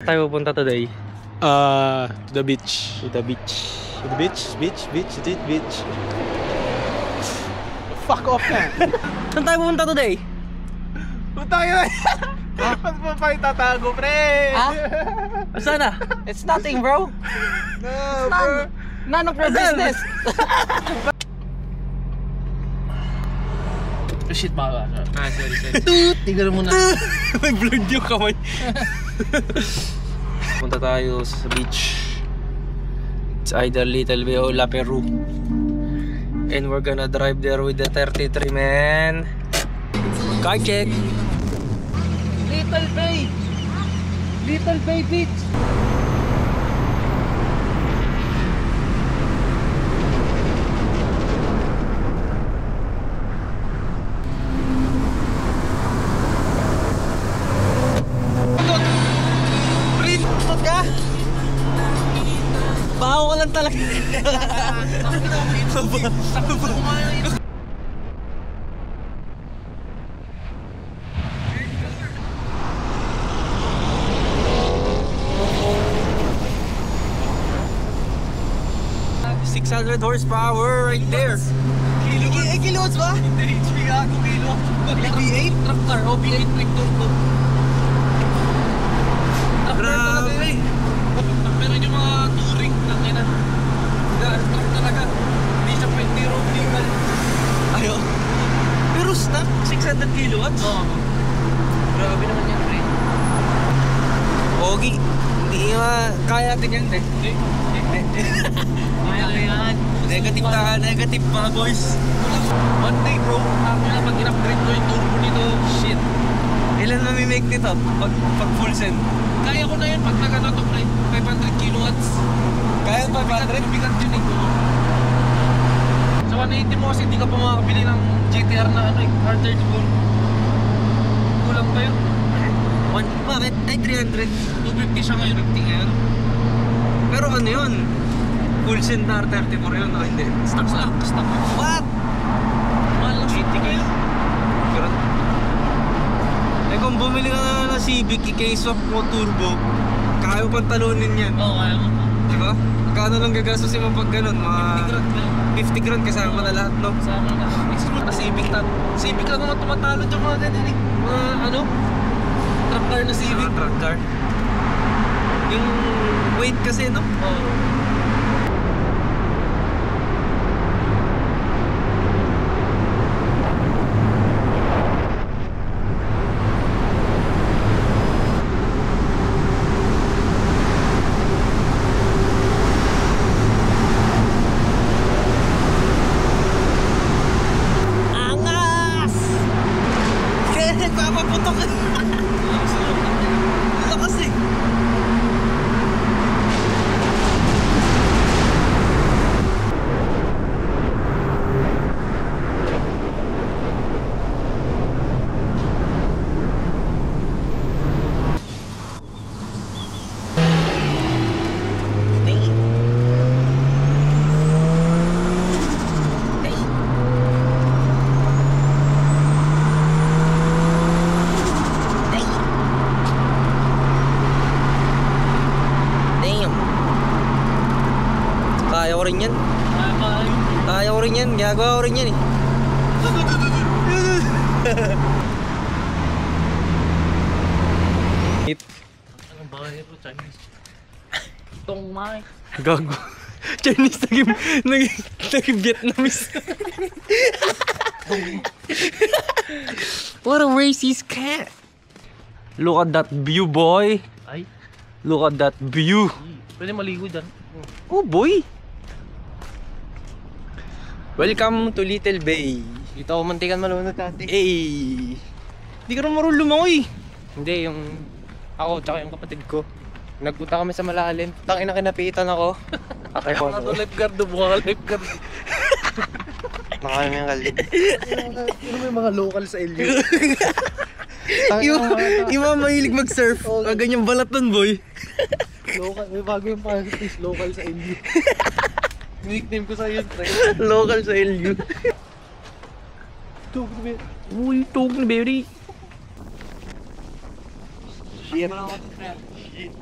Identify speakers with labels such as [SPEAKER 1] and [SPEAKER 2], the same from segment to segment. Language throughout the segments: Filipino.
[SPEAKER 1] tayo pupunta today?
[SPEAKER 2] To the beach.
[SPEAKER 1] To the beach.
[SPEAKER 2] To the beach. Fuck off na!
[SPEAKER 1] Saan tayo pupunta today?
[SPEAKER 2] Punta tayo na! Ba't mo pa itatago, pre?
[SPEAKER 1] Ha? Saan na?
[SPEAKER 3] It's nothing, bro.
[SPEAKER 2] No, bro.
[SPEAKER 3] None of your business.
[SPEAKER 1] Oh shit, baka.
[SPEAKER 3] Sorry.
[SPEAKER 1] Tignan mo na. May blurred yung kamay. Punta tayo sa beach. It's either Little Bay or La Peru. And we're gonna drive there with the 33, man. Car check.
[SPEAKER 3] Little Bay Beach.
[SPEAKER 1] Stop ka? Baho ka lang talaga. 600 horsepower right there.
[SPEAKER 3] Kilowatts ba? Hindi, HP ako kilo. V8? Tractor, V8 quick turbo.
[SPEAKER 1] Grabe.
[SPEAKER 3] Meron yung mga touring lang ina. Truck talaga. Hindi siya pwede legal.
[SPEAKER 1] Ayo. Pero stock 600 kilowatts.
[SPEAKER 3] Oo. Grabe naman yan, pre.
[SPEAKER 1] Pogi. Hindi kaya natin yan, eh.
[SPEAKER 3] Hindi. Kaya yan.
[SPEAKER 1] Negative mga boys.
[SPEAKER 3] One day, bro. Ako na pag in-upgrade ko yung turbo nito. Shit.
[SPEAKER 1] Ilan mamimake nito pag full send?
[SPEAKER 3] Kaya ko na yun pag nag-ano to, 500 kilowatts.
[SPEAKER 1] Kaya 500?
[SPEAKER 3] Bigat yun eh. Sa 180 mo kasi hindi ka pa makakabili ng GTR na ano eh, R34. Kulang pa yun.
[SPEAKER 1] Bakit? Ay, 300.
[SPEAKER 3] 250 siya ngayon. 50 ngayon.
[SPEAKER 1] Pero ano yun? Full send na R34 yun, o hindi?
[SPEAKER 3] Stock.
[SPEAKER 1] What?
[SPEAKER 3] Mahal lang 80 kayo.
[SPEAKER 1] Pero, eh kung bumili ka na ng Civic, i-K-swap mo turbo, kaya mo pang talunin yan.
[SPEAKER 3] Oo, kaya mo.
[SPEAKER 1] Diba? Magkano lang gagastusin mo pag ganun?
[SPEAKER 3] 50 grand na.
[SPEAKER 1] 50 grand kasama na lahat, no?
[SPEAKER 3] Sa akin na. Excuse na Civic lang naman tumatalo dyan mga ganyan eh. Mga ano? Truck car na Civic.
[SPEAKER 1] Truck car. Yung weight kasi, no?
[SPEAKER 3] Oo.
[SPEAKER 1] Nagpapaputok ka. Lakas eh. Kaya ko rin yan. Kaya ko rin yan. Gagawa ko rin yan eh.
[SPEAKER 3] Anong bahay ito? Chinese. Tong Mai.
[SPEAKER 1] Gago. Chinese naging Vietnamese. What a racist cat. Look at that view, boy.
[SPEAKER 3] Ay.
[SPEAKER 1] Look at that view.
[SPEAKER 3] Pwede maligo dyan.
[SPEAKER 1] Oh boy. Welcome to Little Bay.
[SPEAKER 3] Dito ako mantikan malunod dati.
[SPEAKER 1] Hey. Hindi ka rin marunong lumangoy.
[SPEAKER 3] Hindi, yung ako tsaka yung kapatid ko. Nagpunta kami sa malalim. Tangina kinapitan ako. Ako
[SPEAKER 1] Ano
[SPEAKER 3] lifeguard, buka lifeguard. Nakakami yung kalib.
[SPEAKER 2] Ano may mga local sa LU?
[SPEAKER 1] Yung mga mahilig mag-surf. Ganyang balat nun, boy.
[SPEAKER 2] Local, may bago yung pangalit, local sa LU.
[SPEAKER 3] Nickname ko sa yun, pre.
[SPEAKER 1] Local sa LU.
[SPEAKER 2] Tug na ba?
[SPEAKER 1] Uy, tug na berry.
[SPEAKER 2] Shit.
[SPEAKER 3] Shit.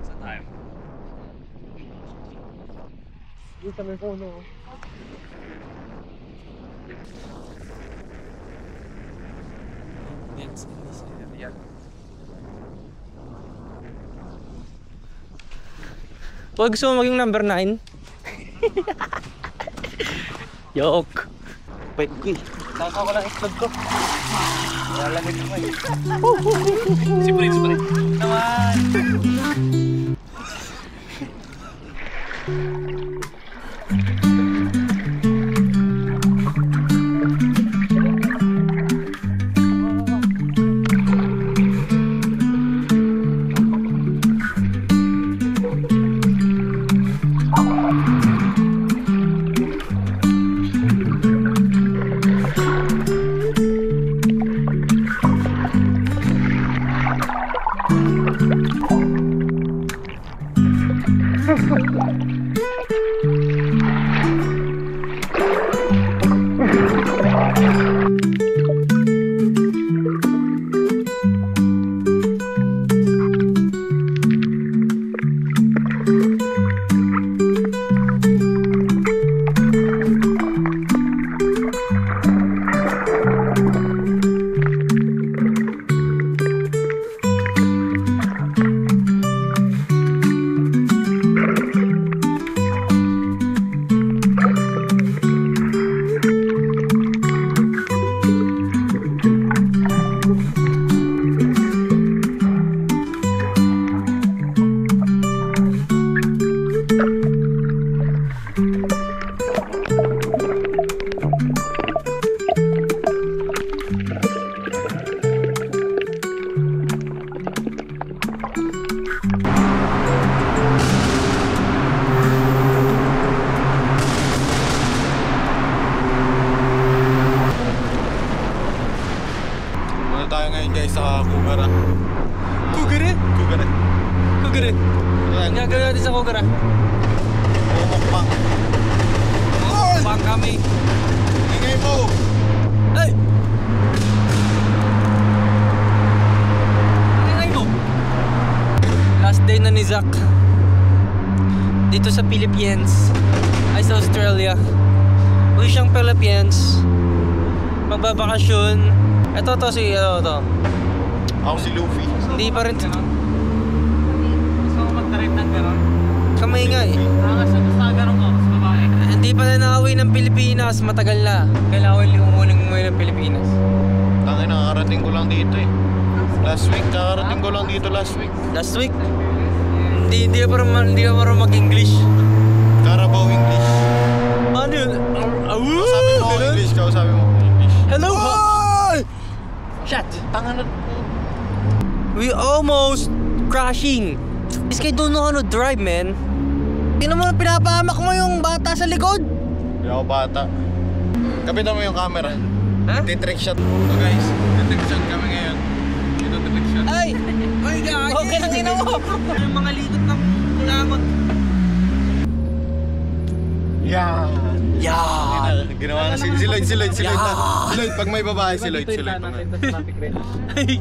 [SPEAKER 3] Saan tayo?
[SPEAKER 1] Dito sa may puno.
[SPEAKER 3] Yan.
[SPEAKER 1] Pag gusto mo maging number 9. Yok. Pwede ko eh. Saka ko lang itlog ko. Lalamig ko eh.
[SPEAKER 3] Si Prince pa rin.
[SPEAKER 1] Naman.
[SPEAKER 2] Tayo ngayon guys sa Kugara.
[SPEAKER 1] Kugare?
[SPEAKER 2] Kugara.
[SPEAKER 1] Kugare. Ang gagawin natin sa Kugara?
[SPEAKER 2] Mukbang.
[SPEAKER 1] Bang kami.
[SPEAKER 2] Ingay mo!
[SPEAKER 1] Ay! Ingay mo! Last day na ni Zach. Dito sa Philippines. Ay sa Australia. Uy siyang Philippines. Magbabakasyon. Ito si ito.
[SPEAKER 2] Ako si Luffy.
[SPEAKER 1] Hindi pa rin.
[SPEAKER 3] Gusto ko mag-drive ng gano'n?
[SPEAKER 1] Kamay nga eh.
[SPEAKER 3] Sa gano'n ko, sa babae.
[SPEAKER 1] Hindi pa na nakauwi ng Pilipinas. Matagal na. Kailangan umuwi ng Pilipinas.
[SPEAKER 2] Tangin, nakakarating ko lang dito eh. Last week, kakarating ko lang dito last week.
[SPEAKER 1] Last week? Hindi ka marunong mag-English.
[SPEAKER 2] Carabao English.
[SPEAKER 1] Ano yun?
[SPEAKER 2] Kausapin mo ako English, kausapin mo ako English.
[SPEAKER 1] Hello! Shut!
[SPEAKER 2] Tangan na.
[SPEAKER 1] We almost crashing. This guy don't know how to drive, man. Tingnan mo, pinapahamak mo yung bata sa likod.
[SPEAKER 2] Hindi ako bata. Kapitan mo yung camera.
[SPEAKER 1] Ha?
[SPEAKER 2] Titrick shot. So guys, titrick shot kami ngayon. Dito titrick shot.
[SPEAKER 1] Ay! Ay, gagi! Okay lang, tingnan mo. Yung mga likod ng langot.
[SPEAKER 2] Yeah.
[SPEAKER 1] Yan!
[SPEAKER 2] Ginawa na si Lloyd na. Si Lloyd, pag may babae si Lloyd.
[SPEAKER 1] Ay!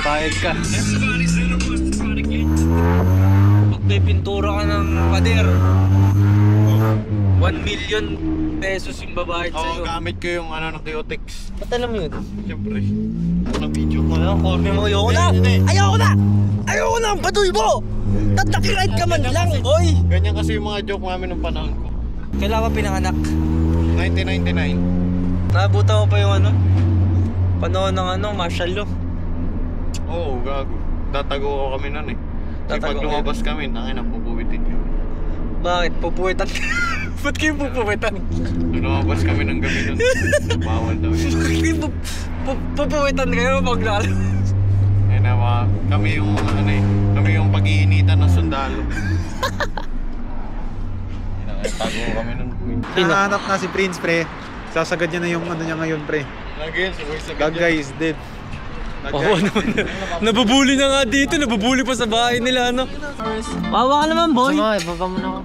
[SPEAKER 1] Bayad ka. Pag may pintura ka ng pader, 1 million pesos yung babayad sa'yo.
[SPEAKER 2] Oo, gamit ko yung ano ng Kiotex.
[SPEAKER 1] Ba't alam mo yun?
[SPEAKER 2] Siyempre. Ano video ko?
[SPEAKER 1] Ano, corny mo, ayoko na! Ayoko na! Ayoko na! Patuloy mo! Tatakiride ka man lang, boy!
[SPEAKER 2] Ganyan kasi yung mga joke namin nung panahon ko.
[SPEAKER 1] Kailan ka pinanganak?
[SPEAKER 2] 1999.
[SPEAKER 1] Nabuta mo pa yung ano? Panahon ng ano, martial law.
[SPEAKER 2] Oo, gago. Tatago ko kami nun eh. Kasi
[SPEAKER 1] Tatago
[SPEAKER 2] pag
[SPEAKER 1] kayo?
[SPEAKER 2] lumabas kami, tangin na pupuwitin yun.
[SPEAKER 1] Bakit? Pupuwitan ka? Ba't kayo pupuwitan?
[SPEAKER 2] Pag lumabas kami ng gabi nun, bawal daw yun.
[SPEAKER 1] Bakit kayo pupuwitan kayo pag lalabas?
[SPEAKER 2] Kaya na kami yung ano eh, kami yung pag-iinitan ng sundalo. Tago kami nun.
[SPEAKER 4] Hinahanap na si Prince, pre. Sasagad niya na yung ano niya ngayon, pre.
[SPEAKER 2] Lagi, sabay sa
[SPEAKER 4] Gagay is dead.
[SPEAKER 1] Oo naman. Nabubuli na nga dito. Nabubuli pa sa bahay nila, ano? Wawa ka naman, boy.
[SPEAKER 3] Sama, ibaba mo na ako.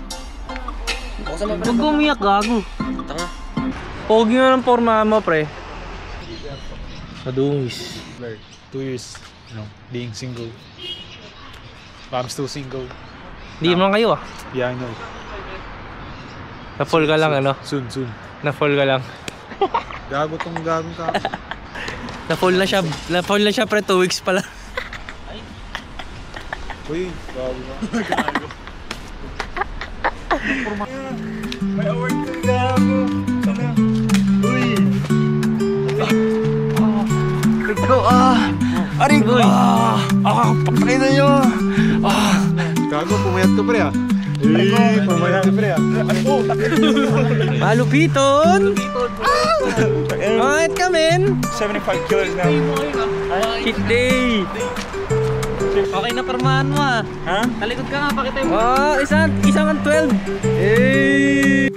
[SPEAKER 1] Huwag umiyak, gago. Tanga. Pogi nga ng forma mo, pre. Madungis.
[SPEAKER 4] 2 years, being single. But I'm still single.
[SPEAKER 1] Hindi naman kayo ah.
[SPEAKER 4] Yeah, I know.
[SPEAKER 1] Na-fall ka lang ano?
[SPEAKER 4] Soon.
[SPEAKER 1] Na-fall ka lang.
[SPEAKER 4] Gago tong gagong ka.
[SPEAKER 1] Na-fall na siya. Na-fall na siya pre 2 weeks pala.
[SPEAKER 4] Uy, gago ka.
[SPEAKER 2] May award ka gago. Uy. Ito aring ko. Patay na nyo.
[SPEAKER 4] Gago, pumayat ka pre ah. Pumayat ka pre ah.
[SPEAKER 1] Malupiton! Bakit ka men?
[SPEAKER 2] 75 kilos na.
[SPEAKER 1] Cheat day!
[SPEAKER 3] Okay na permahan mo ah.
[SPEAKER 2] Ha?
[SPEAKER 3] Talikod ka nga, pakita mo.
[SPEAKER 1] Isang 12! Hey!